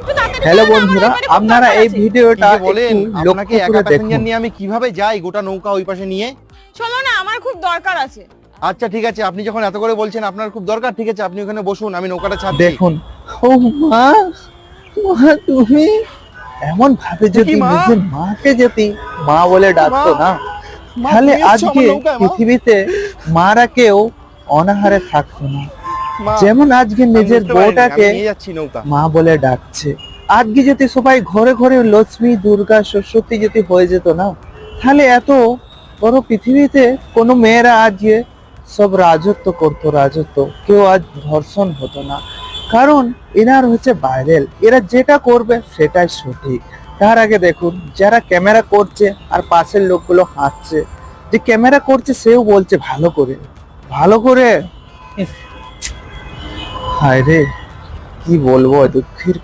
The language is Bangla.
একটু তাড়াতাড়ি হ্যালো চলেন, আমার বন্ধুরা, এবারে খুব আপনারা দরকার এই আছে। ভিডিওটা কি বলেন? একটু আপনাকে লক্ষ্য একা করে প্যাসেঞ্জার দেখুন। নিয়ে আমি কিভাবে যাই গোটা নৌকা ওই পাশে নিয়ে? চলো না, আমার খুব দরকার আছে। আচ্ছা ঠিক আছে, আপনি যখন এত করে বলছেন আপনার খুব দরকার, ঠিক আছে আপনি ওখানে বসুন, আমি নৌকাটা ছাড়ছি। দেখুন, ও মা, মা তুমি এমন ভাবে যদি কি মা? নিজের মাকে যদি মা বলে ডাকতো মা? না, মা, তাহলে তুমি এসছো আজকে আমার নৌকায়, মা? পৃথিবীতে মারা কেউ অনাহারে থাকতো না। মা, যেমন আজকে আমি নিজের বুঝতে পারিনি, বউটাকে আমি নিয়ে যাচ্ছি নৌকা। মা বলে ডাকছে, আজকে যদি সবাই ঘরে ঘরে লক্ষ্মী দুর্গা সরস্বতী যদি হয়ে যেত না, তাহলে এত বড় পৃথিবীতে কোনো মেয়েরা আজকে সব রাজত্ব করতো, রাজত্ব, কেউ আজ ধর্ষণ হতো না। কারণ এনার হচ্ছে ভাইরাল, এরা যেটা করবে সেটাই সঠিক। তার আগে দেখুন, যারা ক্যামেরা করছে আর পাশের লোকগুলো হাসছে, যে ক্যামেরা করছে সেও বলছে ভালো করে, ভালো করে। হায় রে, কি বলবো, দুঃখের কথা।